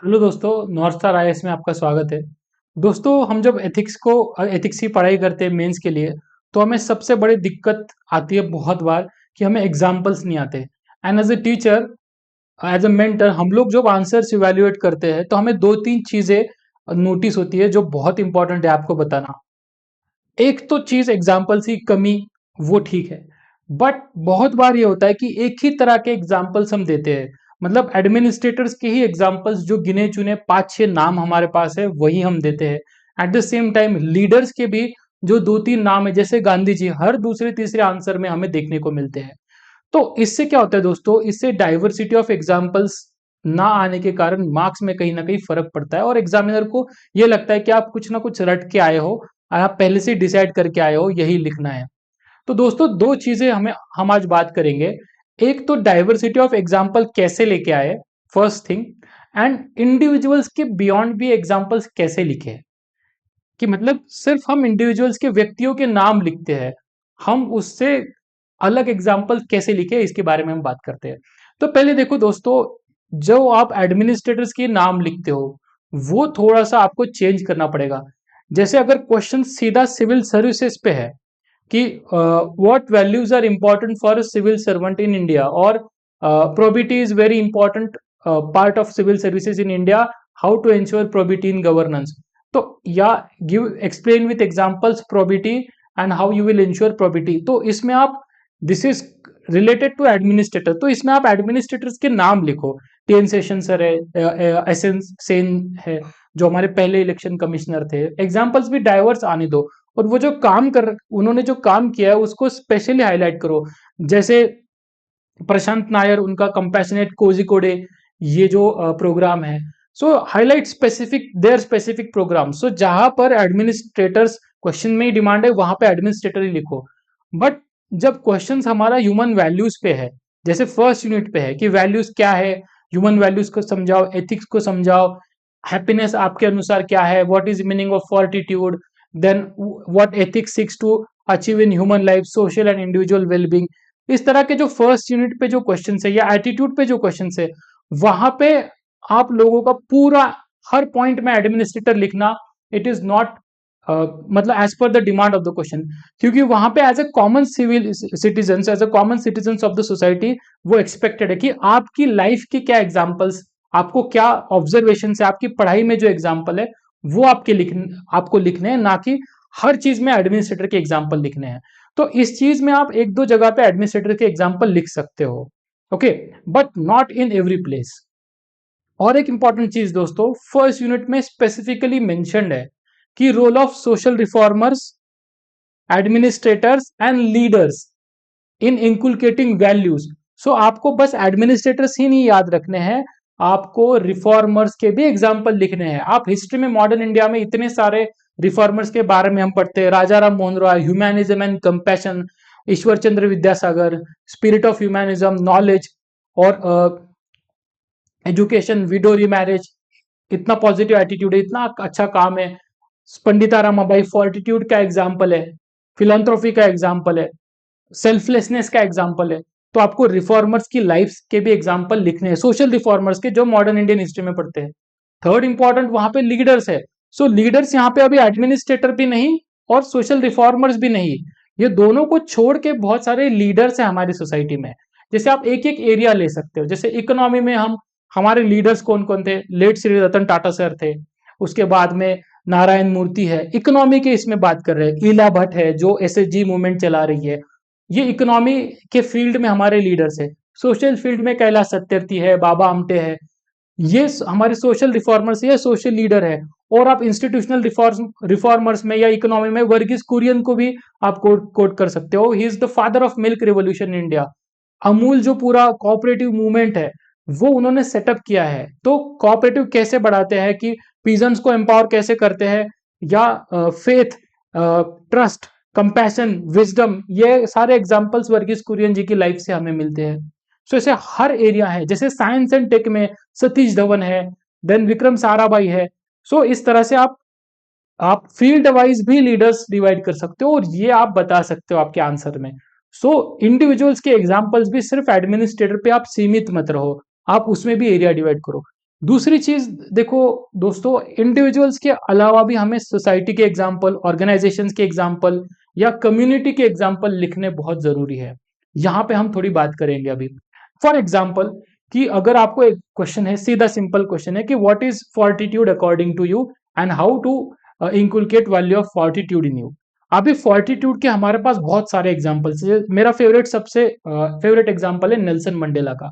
Hello दोस्तों, north star IAS में आपका स्वागत है। दोस्तों, हम जब एथिक्स की पढ़ाई करते हैं मेंस के लिए, तो हमें सबसे बड़ी दिक्कत आती है बहुत बार कि हमें एग्जाम्पल्स नहीं आते। And as a teacher, as a mentor, हम लोग जब आंसर्स इवेल्युएट करते हैं तो हमें दो तीन चीजें नोटिस होती है जो बहुत इंपॉर्टेंट है आपको बताना। एक तो चीज एग्जाम्पल्स की कमी, वो ठीक है, बट बहुत बार ये होता है कि एक ही तरह के एग्जाम्पल्स हम देते हैं। मतलब एडमिनिस्ट्रेटर्स के ही एग्जाम्पल्स, जो गिने चुने पांच छह नाम हमारे पास है, वही हम देते हैं। At the same time leaders के भी जो दो तीन नाम है, जैसे गांधी जी, हर दूसरे तीसरे आंसर में हमें देखने को मिलते हैं। तो इससे क्या होता है दोस्तों, इससे डाइवर्सिटी ऑफ एग्जाम्पल्स ना आने के कारण मार्क्स में कहीं ना कहीं फर्क पड़ता है, और एग्जामिनर को ये लगता है कि आप कुछ ना कुछ रट के आए हो और आप पहले से डिसाइड करके आए हो यही लिखना है। तो दोस्तों, दो चीजें हम आज बात करेंगे। एक तो डाइवर्सिटी ऑफ एग्जाम्पल कैसे लेके आए, फर्स्ट थिंग। एंड इंडिविजुअल्स के बियॉन्ड भी एग्जाम्पल्स कैसे लिखे, कि मतलब सिर्फ हम इंडिविजुअल्स के व्यक्तियों के नाम लिखते हैं, हम उससे अलग एग्जाम्पल कैसे लिखे, इसके बारे में हम बात करते हैं। तो पहले देखो दोस्तों, जो आप एडमिनिस्ट्रेटर्स के नाम लिखते हो, वो थोड़ा सा आपको चेंज करना पड़ेगा। जैसे अगर क्वेश्चन सीधा सिविल सर्विसेज पे है कि what values are important for civil servant in India, और probity is very important part of civil services in India, how to ensure probity in governance. तो या give explain with examples probity and how you will ensure probity. तो इसमें आप, this is related to administrator, तो इसमें आप administrators के नाम लिखो। टीएन सेशन सर है, एस एन सेन है, जो हमारे पहले इलेक्शन कमिश्नर थे। एग्जाम्पल्स भी डाइवर्स आने दो, और वो जो काम कर उन्होंने जो काम किया है उसको स्पेशली हाईलाइट करो। जैसे प्रशांत नायर, उनका कंपैशनेट कोजिकोडे, ये जो प्रोग्राम है, so highlight specific there specific program. So जहां पर एडमिनिस्ट्रेटर्स क्वेश्चन में ही डिमांड है, वहां पे एडमिनिस्ट्रेटर ही लिखो। बट जब क्वेश्चन हमारा ह्यूमन वैल्यूज पे है, जैसे फर्स्ट यूनिट पे है कि वैल्यूज क्या है, ह्यूमन वैल्यूज को समझाओ, एथिक्स को समझाओ, हैप्पीनेस आपके अनुसार क्या है, what is meaning of fortitude, then what ethics seeks to achieve in human life, social and individual wellbeing. इस तरह के जो फर्स्ट यूनिट पे जो क्वेश्चन है, या एटीट्यूड पे जो क्वेश्चन है, वहां पे आप लोगों का पूरा हर पॉइंट में एडमिनिस्ट्रेटर लिखना, इट इज नॉट मतलब as per the demand of the question. क्योंकि वहां पे as a common civil citizen, as a common citizen of the society, वो एक्सपेक्टेड है कि आपकी लाइफ की क्या एग्जाम्पल्स, आपको क्या ऑब्जर्वेशन है, आपकी पढ़ाई में जो एग्जाम्पल है, वो आपको लिखने हैं, ना कि हर चीज में एडमिनिस्ट्रेटर के एग्जाम्पल लिखने हैं। तो इस चीज में आप एक दो जगह पे एडमिनिस्ट्रेटर के एग्जाम्पल लिख सकते हो, okay, but not in every place. और एक इंपॉर्टेंट चीज दोस्तों, फर्स्ट यूनिट में स्पेसिफिकली मेंशन्ड है कि role of social reformers, administrators and leaders in inculcating values. So आपको बस एडमिनिस्ट्रेटर्स ही नहीं याद रखने हैं, आपको रिफॉर्मर्स के भी एग्जाम्पल लिखने हैं। आप हिस्ट्री में, मॉडर्न इंडिया में इतने सारे रिफॉर्मर्स के बारे में हम पढ़ते हैं, Raja Ram Mohan Roy, humanism and compassion, Ishwar Chandra Vidyasagar, spirit of humanism, knowledge, और एजुकेशन, विडो रीमैरिज, इतना पॉजिटिव एटीट्यूड है, इतना अच्छा काम है। पंडिता रमाबाई फॉर्टिट्यूड का एग्जाम्पल है, फिलंथ्रोफी का एग्जाम्पल है, सेल्फलेसनेस का एग्जाम्पल है। तो आपको रिफॉर्मर्स की लाइफ के भी एग्जाम्पल लिखने हैं, सोशल रिफॉर्मर्स के, जो मॉडर्न इंडियन हिस्ट्री में पढ़ते हैं। थर्ड इंपॉर्टेंट वहां पे लीडर्स है। सो लीडर्स यहाँ पे अभी एडमिनिस्ट्रेटर भी नहीं और सोशल रिफॉर्मर्स भी नहीं, ये दोनों को छोड़ के बहुत सारे लीडर्स हैं हमारी सोसाइटी में। जैसे आप एक एक एरिया ले सकते हो, जैसे इकोनॉमी में हम, हमारे लीडर्स कौन कौन थे, लेट श्री रतन टाटा सर थे, उसके बाद में नारायण मूर्ति है, इकोनॉमी के इसमें बात कर रहे हैं, ईला भट्ट है जो एसएचजी मूवमेंट चला रही है, ये इकोनॉमी के फील्ड में हमारे लीडर्स है। सोशल फील्ड में कैलाश सत्यार्थी है, बाबा आमटे है, ये हमारे सोशल रिफॉर्मर्स या सोशल लीडर है। और आप इंस्टीट्यूशनल रिफॉर्मर्स में या इकोनॉमी में वर्गीस कुरियन को भी आप कोट कर सकते हो, he is the father of milk revolution in India. Amul जो पूरा कोऑपरेटिव मूवमेंट है, वो उन्होंने सेटअप किया है। तो कोऑपरेटिव कैसे बढ़ाते हैं, कि पीजन्स को एम्पावर कैसे करते हैं, या फेथ, ट्रस्ट, कंपैशन, विजडम, ये सारे एग्जांपल्स वर्गीस कुरियन जी की लाइफ से हमें मिलते हैं। सो ऐसे हर एरिया है, जैसे साइंस एंड टेक में सतीश धवन है, देन विक्रम साराभाई है। सो इस तरह से आप फील्ड वाइज भी लीडर्स डिवाइड कर सकते हो, और ये आप बता सकते हो आपके आंसर में। सो इंडिविजुअल्स के एग्जांपल्स भी सिर्फ एडमिनिस्ट्रेटर पे आप सीमित मत रहो, आप उसमें भी एरिया डिवाइड करो। दूसरी चीज देखो दोस्तों, इंडिविजुअल्स के अलावा भी हमें सोसाइटी के एग्जाम्पल, ऑर्गेनाइजेशंस के एग्जाम्पल या कम्युनिटी के एग्जाम्पल लिखने बहुत जरूरी है। यहाँ पे हम थोड़ी बात करेंगे अभी। फॉर एग्जाम्पल, कि अगर आपको एक क्वेश्चन है, सीधा सिंपल क्वेश्चन है कि what is fortitude according to you and how to inculcate value of fortitude in you. अभी फॉर्टिट्यूड के हमारे पास बहुत सारे एग्जाम्पल्स है। मेरा फेवरेट, सबसे फेवरेट एग्जाम्पल है नेल्सन मंडेला का,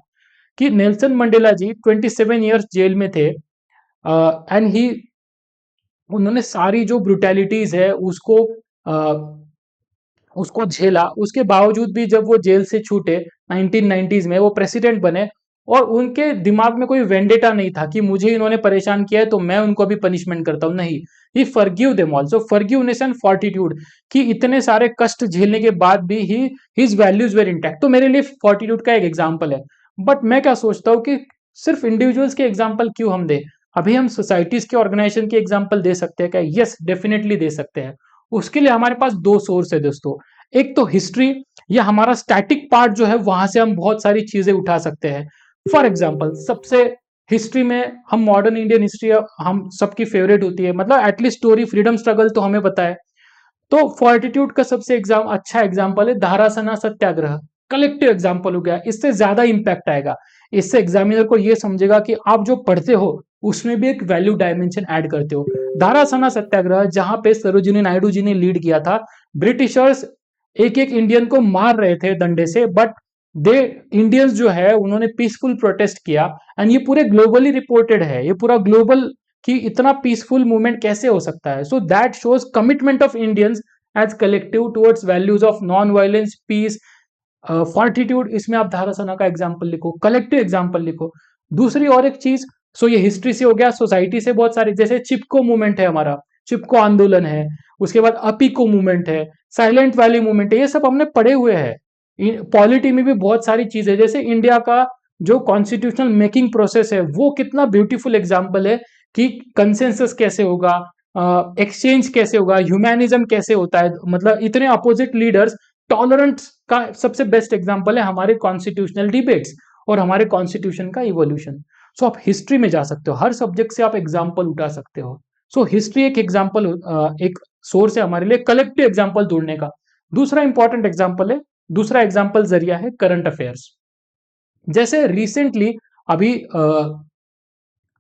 कि नेल्सन मंडेला जी 27 ईयर्स जेल में थे, एंड ही उन्होंने सारी जो ब्रुटैलिटीज है उसको झेला। उसके बावजूद भी जब वो जेल से छूटे 1990s में, वो प्रेसिडेंट बने, और उनके दिमाग में कोई वेंडेटा नहीं था कि मुझे इन्होंने परेशान किया है तो मैं उनको भी पनिशमेंट करता हूं। नहीं, he forgive them also, forgiveness and fortitude, कि इतने सारे कष्ट झेलने के बाद भी he his values were intact. तो मेरे लिए फॉर्टिट्यूड का एक एग्जाम्पल है। बट मैं क्या सोचता हूँ कि सिर्फ इंडिविजुअल्स के एग्जाम्पल क्यों हम दें, अभी हम सोसाइटीज के, ऑर्गेनाइजेशन के एग्जाम्पल दे सकते हैं क्या? यस, डेफिनेटली दे सकते हैं। उसके लिए हमारे पास दो सोर्स है दोस्तों। एक तो हिस्ट्री, या हमारा स्टैटिक पार्ट जो है, वहां से हम बहुत सारी चीजें उठा सकते हैं। फॉर एग्जाम्पल, सबसे हिस्ट्री में हम मॉडर्न इंडियन हिस्ट्री हम सबकी फेवरेट होती है, मतलब एटलीस्ट स्टोरी फ्रीडम स्ट्रगल तो हमें पता है। तो फॉर्टिट्यूड का सबसे अच्छा एग्जाम्पल है धारासना सत्याग्रह। कलेक्टिव एग्जाम्पल हो गया, इससे ज्यादा इंपैक्ट आएगा। इससे एग्जामिनर को यह समझेगा कि आप जो पढ़ते हो उसमें भी एक वैल्यू डायमेंशन ऐड करते हो। धारासना सत्याग्रह, जहां पे सरोजिनी नायडू जी ने लीड किया था। ब्रिटिशर्स एक एक इंडियन को मार रहे थे डंडे से, बट दे इंडियंस जो है उन्होंने पीसफुल प्रोटेस्ट किया। एंड ये पूरे ग्लोबली रिपोर्टेड है, ये पूरा ग्लोबल, कि इतना पीसफुल मूवमेंट कैसे हो सकता है। So that shows commitment of Indians as collective towards values of non violence, peace, fortitude. इसमें आप धारासना का एग्जाम्पल लिखो, कलेक्टिव एग्जाम्पल लिखो। दूसरी और एक चीज, सो ये हिस्ट्री से हो गया, सोसाइटी से बहुत सारे, जैसे चिपको मूवमेंट है हमारा, चिपको आंदोलन है, उसके बाद अपीको मूवमेंट है, साइलेंट वैली मूवमेंट है, ये सब हमने पढ़े हुए हैं। पॉलिटी में भी बहुत सारी चीजें, जैसे इंडिया का जो कॉन्स्टिट्यूशनल मेकिंग प्रोसेस है, वो कितना ब्यूटीफुल एग्जाम्पल है कि कंसेंसस कैसे होगा, एक्सचेंज कैसे होगा, ह्यूमैनिज्म कैसे होता है, मतलब इतने अपोजिट लीडर्स। टॉलरेंस का सबसे बेस्ट एग्जांपल है हमारे कॉन्स्टिट्यूशनल डिबेट्स और हमारे कॉन्स्टिट्यूशन का इवोल्यूशन। सो आप हिस्ट्री में जा सकते हो, हर सब्जेक्ट से आप एग्जांपल उठा सकते हो। सो हिस्ट्री एक एग्जांपल, एक सोर्स है हमारे लिए कलेक्टिव एग्जांपल ढूंढने का। दूसरा इंपॉर्टेंट एग्जांपल है, दूसरा एग्जांपल जरिया है करंट अफेयर्स। जैसे रिसेंटली अभी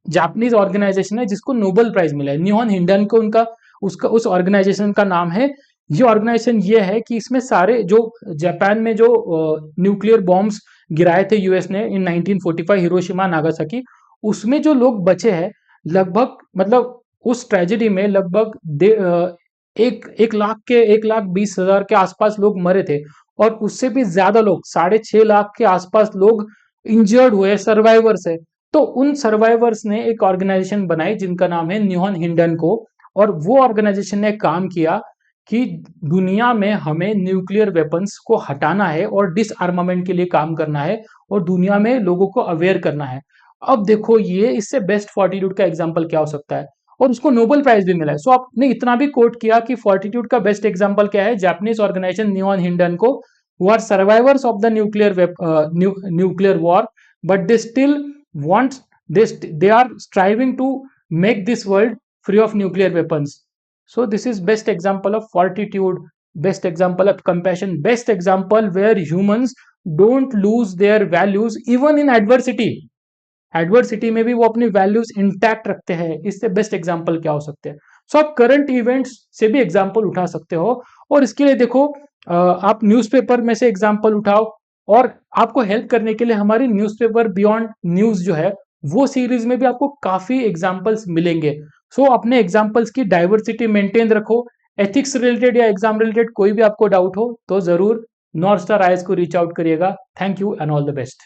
जापानीज ऑर्गेनाइजेशन है जिसको नोबेल प्राइज मिला है, न्योन हिंडन को, उनका उसका उस ऑर्गेनाइजेशन का नाम है। ये ऑर्गेनाइजेशन ये है कि इसमें सारे जो जापान में जो न्यूक्लियर बॉम्ब्स गिराए थे यूएस ने इन 1945, हिरोशिमा नागासाकी, उसमें जो लोग बचे हैं, लगभग, मतलब उस ट्रेजेडी में लगभग एक लाख के 1,20,000 के आसपास लोग मरे थे, और उससे भी ज्यादा लोग, 6.5 लाख के आसपास लोग इंजर्ड हुए, सर्वाइवर्स है। तो उन सर्वाइवर्स ने एक ऑर्गेनाइजेशन बनाई जिनका नाम है न्योन हिंडनको, और वो ऑर्गेनाइजेशन ने काम किया कि दुनिया में हमें न्यूक्लियर वेपन्स को हटाना है और डिसआर्मामेंट के लिए काम करना है, और दुनिया में लोगों को अवेयर करना है। अब देखो, ये इससे बेस्ट फॉर्टिट्यूड का एग्जाम्पल क्या हो सकता है, और उसको नोबेल प्राइज भी मिला है। सो आपने इतना भी कोट किया कि फॉर्टिट्यूड का बेस्ट एग्जाम्पल क्या है, Japanese organization Nihon Hidankyo, who are survivors of the nuclear war, but they still want, they are striving to make this world free of nuclear weapons. So this is best example of fortitude, best example of compassion, best example where humans don't lose their values even in adversity. Adversity में भी वो अपनी values intact रखते हैं। इससे best example क्या हो सकते हैं? सो आप करंट इवेंट्स से भी एग्जांपल उठा सकते हो, और इसके लिए देखो, आप न्यूज़पेपर में से एग्जांपल उठाओ, और आपको हेल्प करने के लिए हमारी न्यूज़पेपर बियॉन्ड न्यूज जो है, वो सीरीज में भी आपको काफी एग्जाम्पल्स मिलेंगे। सो अपने एग्जाम्पल्स की डाइवर्सिटी मेंटेन रखो। एथिक्स रिलेटेड या एग्जाम रिलेटेड कोई भी आपको डाउट हो तो जरूर नॉर्थ स्टार आईएएस को रीच आउट करिएगा। Thank you and all the best.